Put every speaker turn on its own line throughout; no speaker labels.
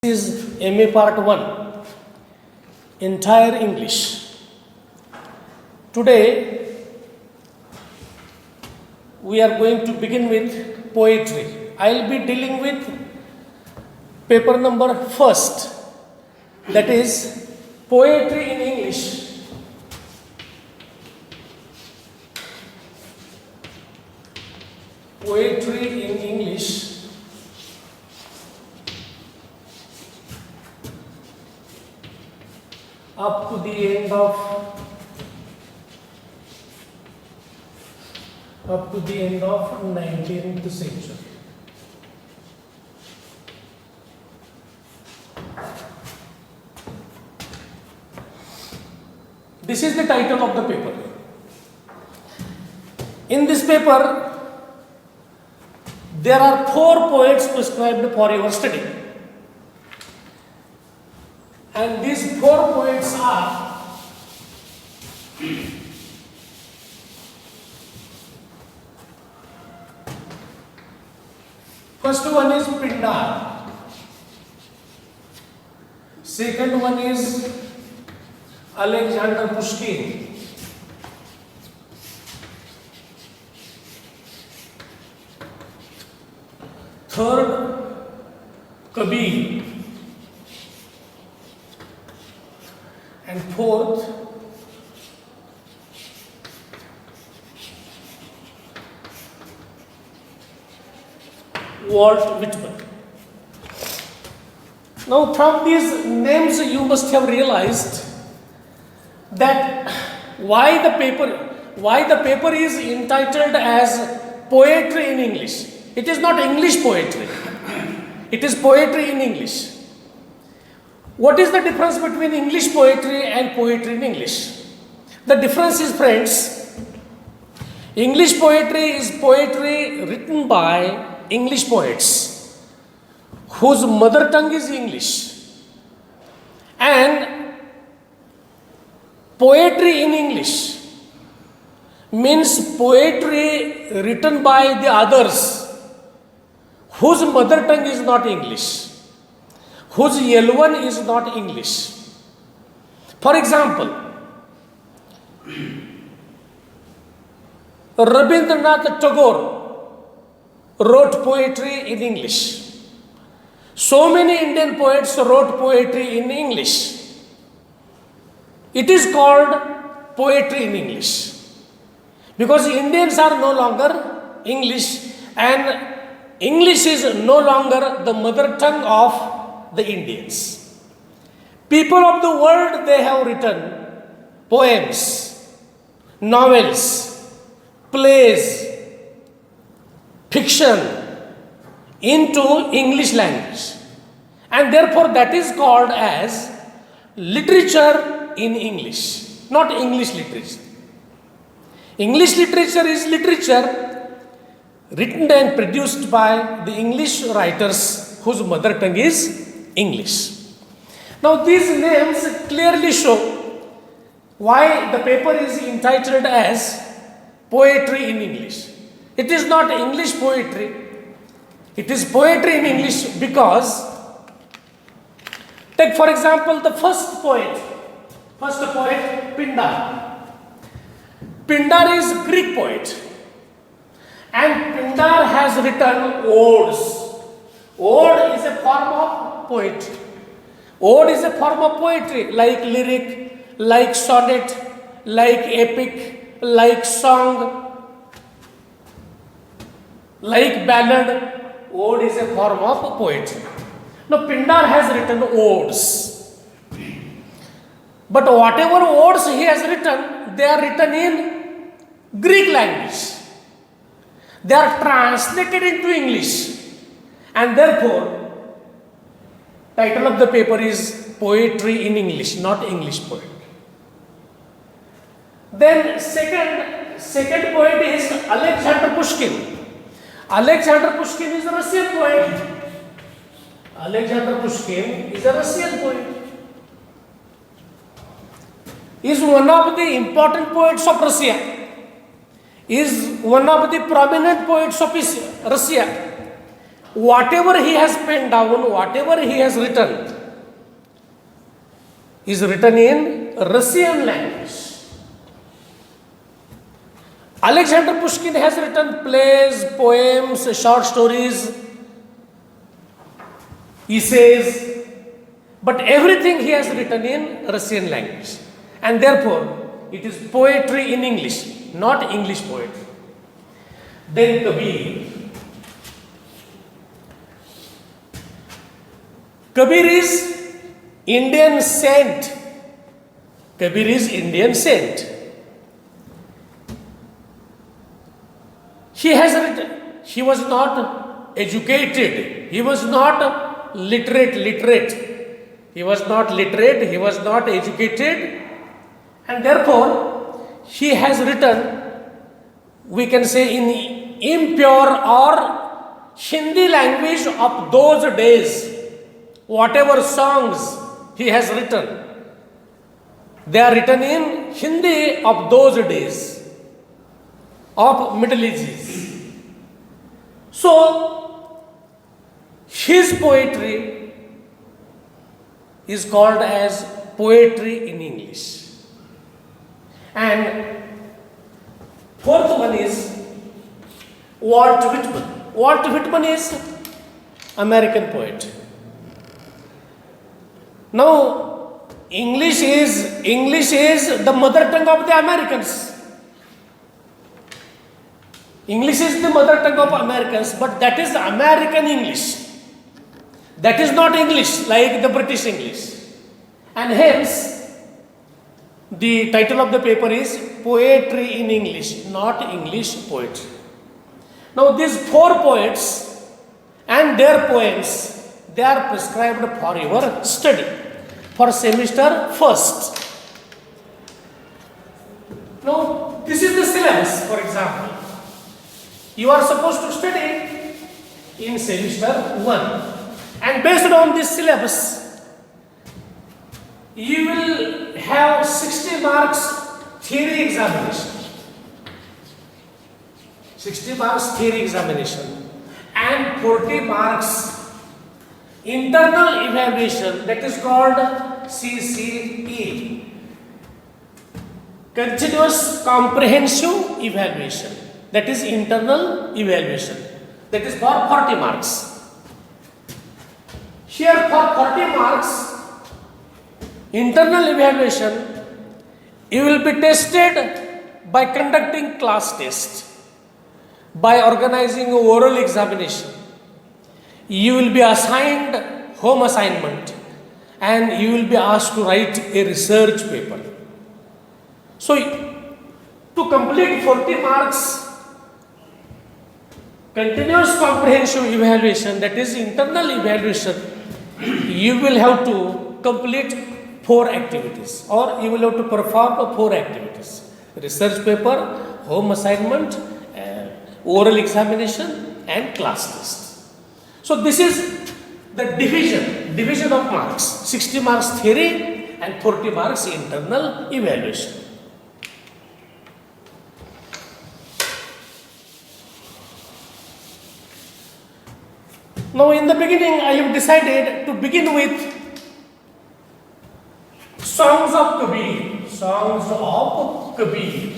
This is MA Part 1, entire English. Today, we are going to begin with poetry. I will be dealing with paper number first, that is poetry in English. Poetry in English. Up to the end of 19th century. This is the title of the paper. In this paper, there are 4 poets prescribed for your study. And these 4 poets are first one is Pindar, second one is Alexander Pushkin, third Kabir, and fourth Walt Whitman. Now from these names you must have realized that why the paper is entitled as poetry in English. It is not English poetry. It is poetry in English. What is the difference between English poetry and poetry in English? The difference is, friends, English poetry is poetry written by English poets whose mother tongue is English, and poetry in English means poetry written by the others whose mother tongue is not English, whose L1 is not English. For example, Rabindranath Tagore wrote poetry in English. So many Indian poets wrote poetry in English. It is called poetry in English because Indians are no longer English and English is no longer the mother tongue of the Indians. People of the world, they have written poems, novels, plays, fiction into English language, and therefore that is called as literature in English, not English literature. English literature is literature written and produced by the English writers whose mother tongue is English. Now these names clearly show why the paper is entitled as poetry in English. It is not English poetry. It is poetry in English because, take for example the first poet, Pindar. Pindar is a Greek poet, and Pindar has written odes. Ode is a form of poetry. Ode is a form of poetry like lyric, like sonnet, like epic, like song, like ballad. Ode is a form of poetry. Now Pindar has written odes. But whatever odes he has written, they are written in Greek language. They are translated into English. And therefore, title of the paper is Poetry in English, not English poet. Then second poet is Alexander Pushkin. Alexander Pushkin is a Russian poet. Alexander Pushkin is a Russian poet. He is one of the important poets of Russia. He is one of the prominent poets of Russia. whatever he has penned down, whatever he has written, is written in Russian language. Alexander Pushkin has written plays, poems, short stories, essays, but everything he has written in Russian language. And therefore, it is poetry in English, not English poetry. Then Kabir. Kabir is Indian saint. Kabir is Indian saint. He has written, he was not educated, he was not literate. He was not literate, he was not educated, and therefore he has written, we can say, in impure or Hindi language of those days. Whatever songs he has written, they are written in Hindi of those days, of Middle Ages. So, his poetry is called as poetry in English. And fourth one is Walt Whitman. Walt Whitman is American poet. Now, English is the mother tongue of the Americans. English is the mother tongue of Americans, but that is American English. That is not English like the British English. And hence, the title of the paper is Poetry in English, not English Poetry. Now, these four poets and their poems, they are prescribed for your study for semester first. Now, this is the syllabus, for example. You are supposed to study in semester 1, and based on this syllabus, you will have 60 marks theory examination. 60 marks theory examination and 40 marks internal evaluation, that is called CCE, continuous comprehensive evaluation, that is internal evaluation, that is for 40 marks. Here for 40 marks internal evaluation, you will be tested by conducting class test, by organizing oral examination. You will be assigned home assignment and you will be asked to write a research paper. So, to complete 40 marks continuous comprehensive evaluation, that is internal evaluation, you will have to complete 4 activities, or you will have to perform 4 activities: research paper, home assignment, oral examination and class test. So this is the division of marks: 60 marks theory and 40 marks internal evaluation. Now, in the beginning, I have decided to begin with songs of Kabir. Songs of Kabir.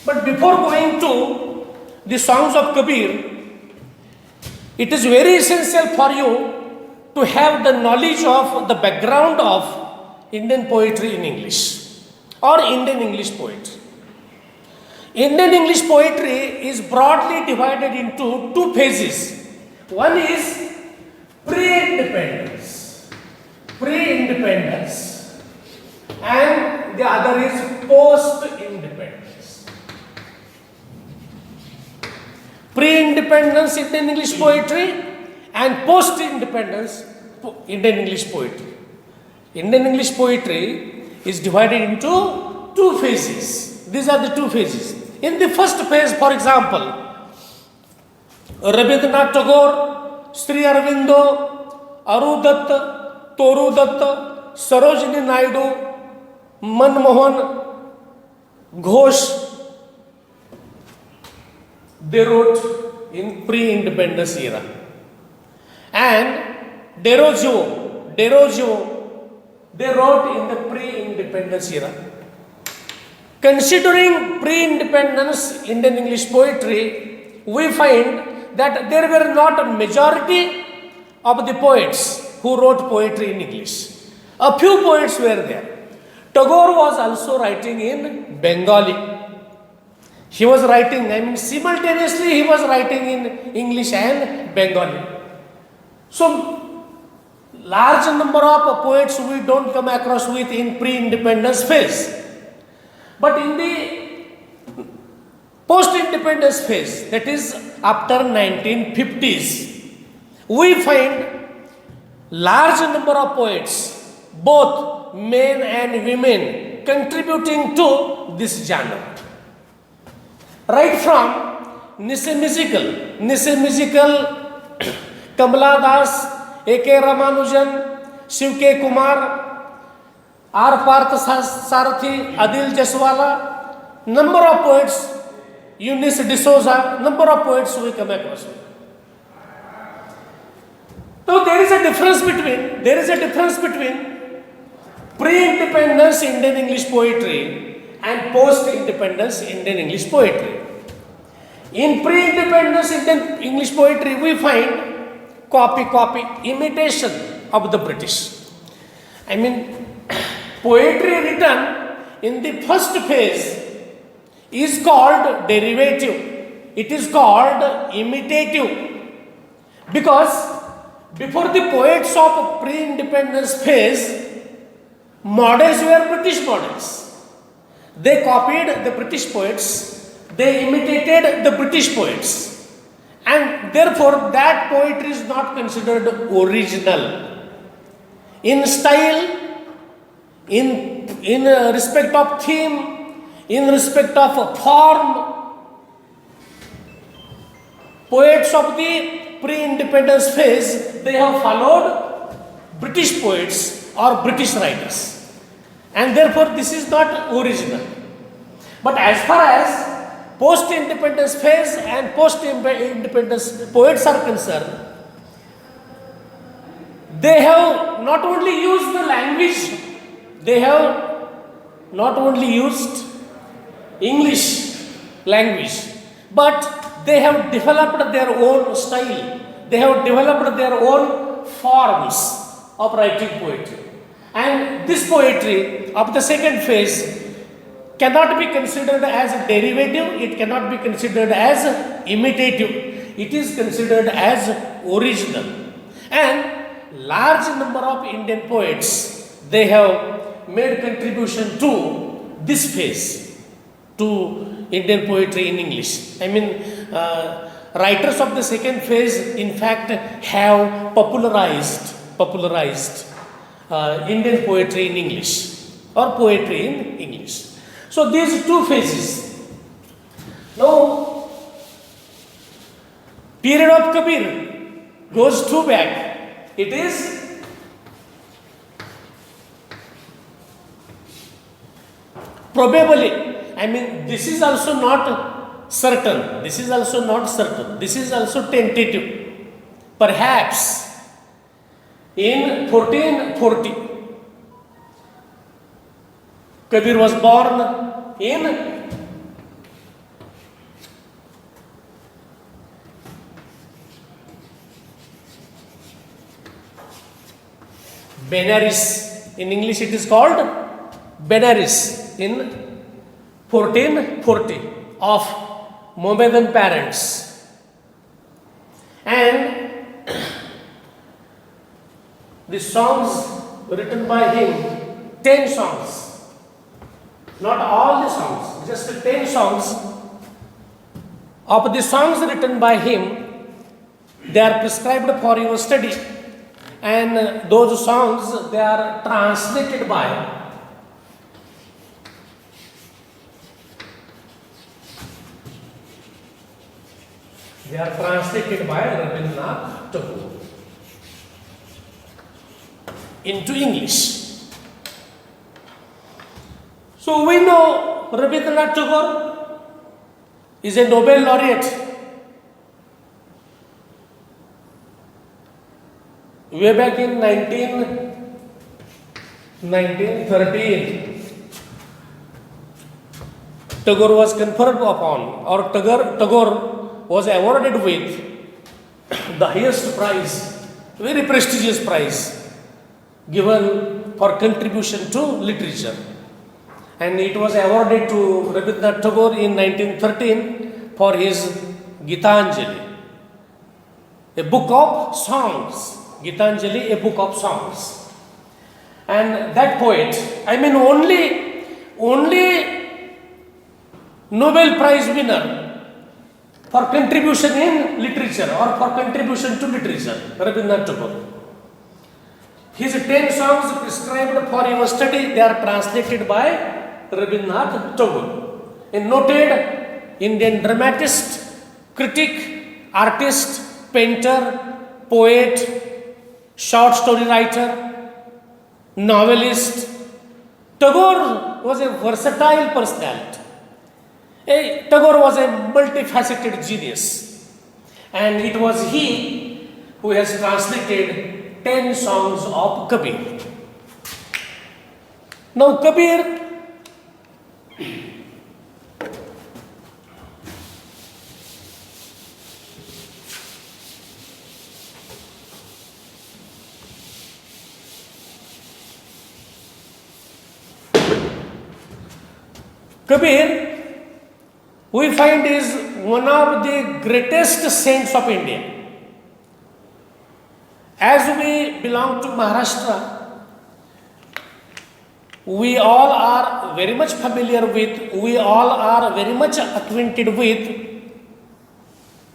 But before going to the songs of Kabir, it is very essential for you to have the knowledge of the background of Indian poetry in English or Indian English poetry. Indian English poetry is broadly divided into 2 phases. One is pre-independence, and the other is post-independence. Pre-independence Indian English poetry and post-independence Indian English poetry. Indian English poetry is divided into 2 phases. These are the 2 phases. In the first phase, for example, Rabindranath Tagore, Sri Aurobindo, Aru Datta, Toru Datta, Sarojini Naidu, Manmohan, Ghosh, they wrote in pre-independence era. And Desrosiers, they wrote in the pre-independence era. Considering pre-independence Indian English poetry, we find that there were not a majority of the poets who wrote poetry in English. A few poets were there. Tagore was also writing in Bengali. He was writing, simultaneously he was writing in English and Bengali. So, large number of poets we don't come across with in pre-independence phase. But in the post-independence phase, that is after 1950s, we find large number of poets, both men and women, contributing to this genre. Right from Nisse Musical, Kamala Das, A.K. Ramanujan, Shiv K. Kumar, R. Partha Sarathi, Adil Jaswala, number of poets, Eunice D'Souza, number of poets we come across with. So there is a difference between pre-independence Indian English poetry and post-independence Indian English poetry. In pre-independence Indian English poetry, we find copy, imitation of the British. Poetry written in the first phase is called derivative. It is called imitative. Because before the poets of pre-independence phase, models were British models. They copied the British poets, they imitated the British poets, and therefore that poetry is not considered original. In style, in respect of theme, in respect of form, poets of the pre-independence phase, they have followed British poets or British writers, and therefore this is not original. But as far as post-independence phase and post-independence poets are concerned, they have not only used the language, they have not only used English language, but they have developed their own style. They have developed their own forms of writing poetry. And this poetry of the second phase cannot be considered as derivative, it cannot be considered as imitative. It is considered as original. And large number of Indian poets, they have made contribution to this phase, to Indian poetry in English. Writers of the second phase, in fact, have popularized Indian poetry in English or poetry in English. So these two phases. Now, period of Kabir goes too back. It is probably, this is also not certain. This is also tentative. Perhaps in 1440, Kabir was born in Benares. In English it is called Benares in 1440 of Mohammedan parents. And the songs written by him, 10 songs. Not all the songs, just 10 songs. Of the songs written by him, they are prescribed for your study. And those songs, they are translated by Rabindranath Tagore into English. So we know Rabindranath Tagore is a Nobel laureate. Way back in 1913, Tagore was conferred upon, or Tagore was awarded with the highest prize, very prestigious prize given for contribution to literature. And it was awarded to Rabindranath Tagore in 1913 for his Gitanjali, a book of songs. Gitanjali, a book of songs. And that poet, only Nobel Prize winner for contribution in literature or for contribution to literature, Rabindranath Tagore. His 10 songs prescribed for your study, they are translated by Rabindranath Tagore, a noted Indian dramatist, critic, artist, painter, poet, short story writer, novelist. Tagore was a versatile personality. Tagore was a multifaceted genius, and it was he who has translated 10 songs of Kabir. Now, Kabir we find is one of the greatest saints of India. As we belong to Maharashtra, we all are very much familiar with, we all are very much acquainted with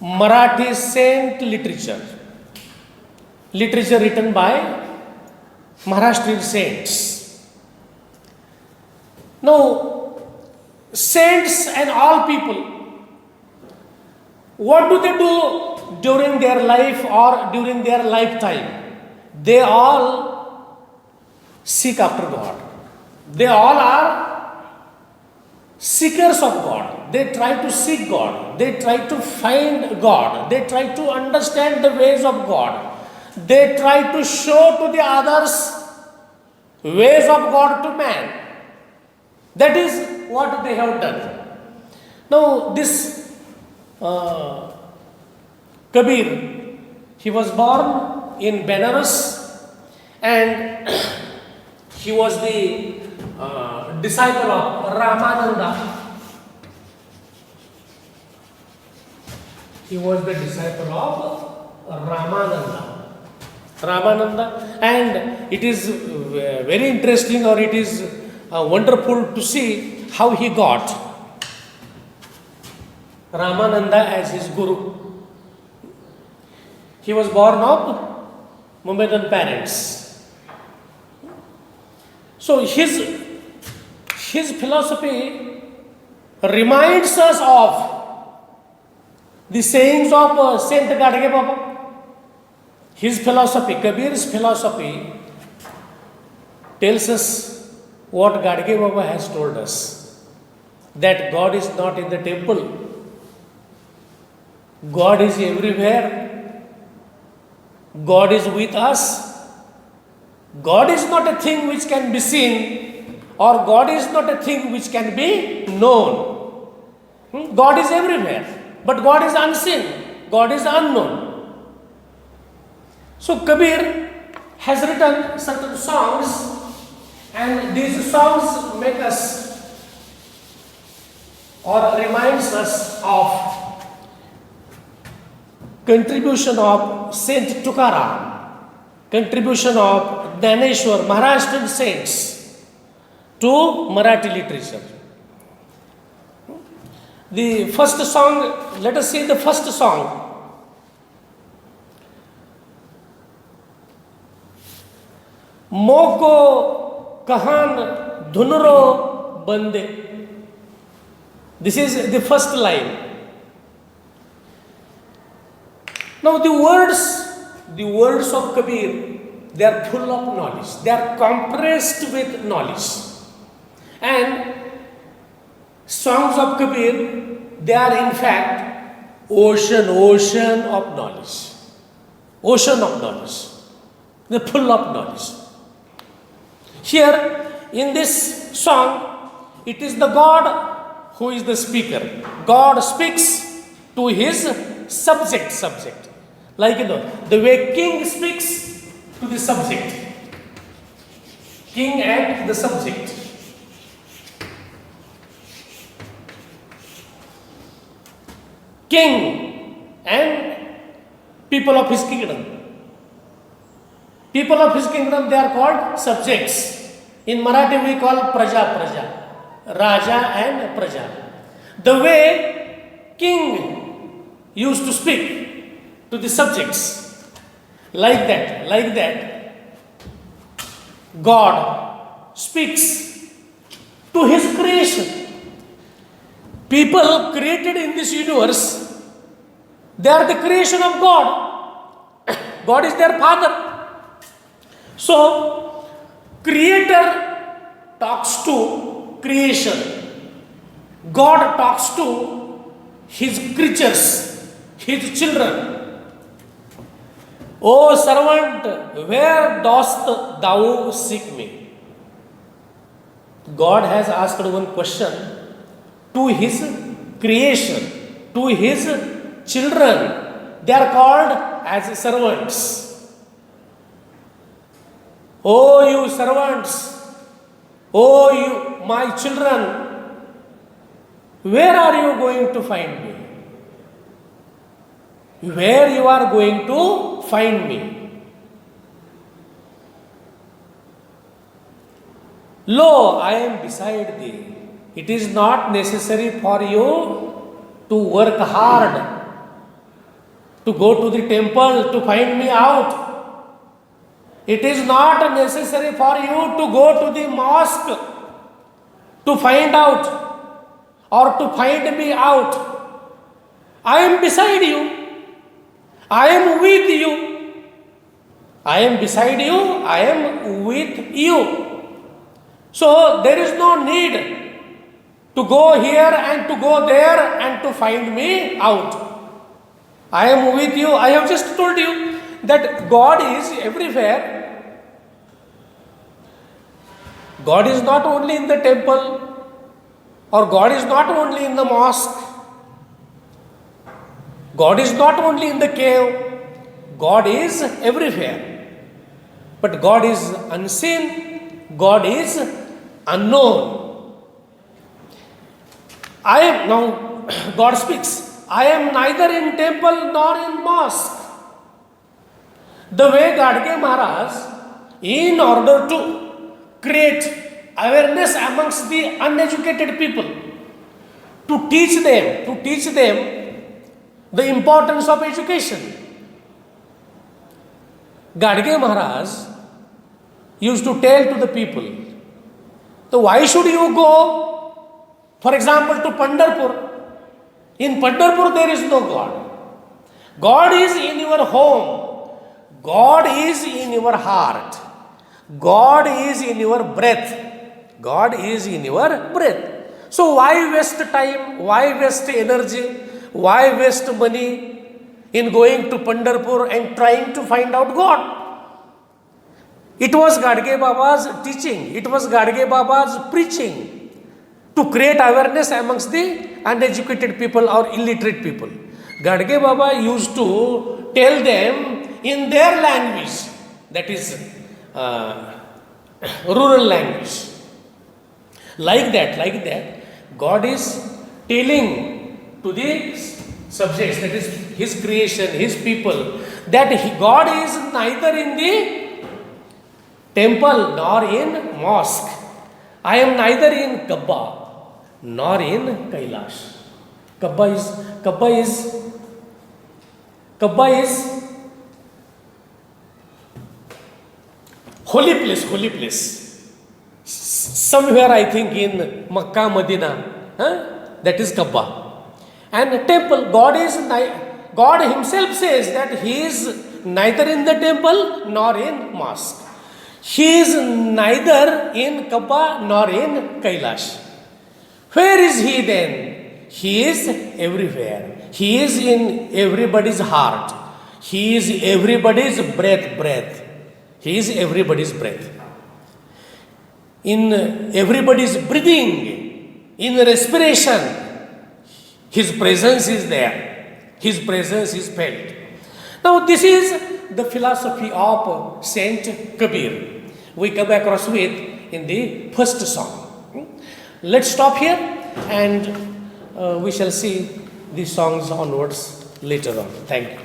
Marathi saint literature. Literature written by Maharashtrian saints. Now, saints and all people, what do they do during their life or during their lifetime? They all seek after God. They all are seekers of God. They try to seek God. They try to find God. They try to understand the ways of God. They try to show to the others ways of God to man. That is what they have done. Now, this Kabir, he was born in Benares, and he was the disciple of Ramananda. He was the disciple of Ramananda, and it is very interesting, or it is wonderful to see how he got Ramananda as his guru. He was born of Mohammedan parents. So his philosophy reminds us of the sayings of Saint Gadge Baba. His philosophy, Kabir's philosophy, tells us what Gadge Baba has told us, that God is not in the temple. God is everywhere. God is with us. God is not a thing which can be seen, or God is not a thing which can be known. God is everywhere, but God is unseen. God is unknown. So Kabir has written certain songs, and these songs make us, or reminds us of contribution of Saint Tukaram, contribution of Dhaneshwar, Maharashtrian saints, to Marathi literature. The first song, let us see the first song. Moko kahan dhunro bande. This is the first line. Now the words of Kabir, they are full of knowledge. They are compressed with knowledge. And Songs of Kabir, they are in fact ocean of knowledge. Ocean of knowledge. They're full of knowledge. Here in this song, it is the God who is the speaker. God speaks to his subject. Like the way king speaks to the subject. King and the subject. King and people of his kingdom. People of his kingdom, they are called subjects. In Marathi we call praja. Raja and praja. The way king used to speak to the subjects. Like that. God speaks to his creation. People created in this universe, they are the creation of God. God is their father. So, creator talks to creation. God talks to his creatures, his children. O servant, where dost thou seek me? God has asked one question to his creation, to his children. They are called as servants. O you servants, O you my children, where are you going to find me? Where you are going to find me? Lo, I am beside thee. It is not necessary for you to work hard, to go to the temple to find me out. It is not necessary for you to go to the mosque to find out or to find me out. I am beside you. I am with you. I am beside you. I am with you. So there is no need to go here and to go there and to find me out. I am with you. I have just told you that God is everywhere. God is not only in the temple, or God is not only in the mosque. God is not only in the cave. God is everywhere. But God is unseen. God is unknown. God speaks, I am neither in temple nor in mosque. The way Gadge Maharaj, in order to create awareness amongst the uneducated people, to teach them the importance of education. Gadge Maharaj used to tell to the people, so why should you go, for example, to Pandharpur? In Pandharpur there is no God. God is in your home. God is in your heart. God is in your breath. God is in your breath. So why waste time? Why waste energy? Why waste money in going to Pandharpur and trying to find out God? It was Gadge Baba's teaching. It was Gadge Baba's preaching to create awareness amongst the uneducated people or illiterate people. Gadge Baba used to tell them in their language, that is rural language. Like that, God is telling to the subjects, that is his creation, his people, that God is neither in the temple nor in mosque. I am neither in Kaaba nor in Kailash. Kaaba is holy place. Somewhere I think in Makkah, Medina, that is Kaaba. And temple, God himself says that he is neither in the temple nor in mosque. He is neither in Kaaba nor in Kailash. Where is He then? He is everywhere. He is in everybody's heart. He is everybody's breath. He is everybody's breath. In everybody's breathing, in respiration, His presence is there. His presence is felt. Now, this is the philosophy of Saint Kabir. We come across with in the first song. Let's stop here and we shall see the songs onwards later on. Thank you.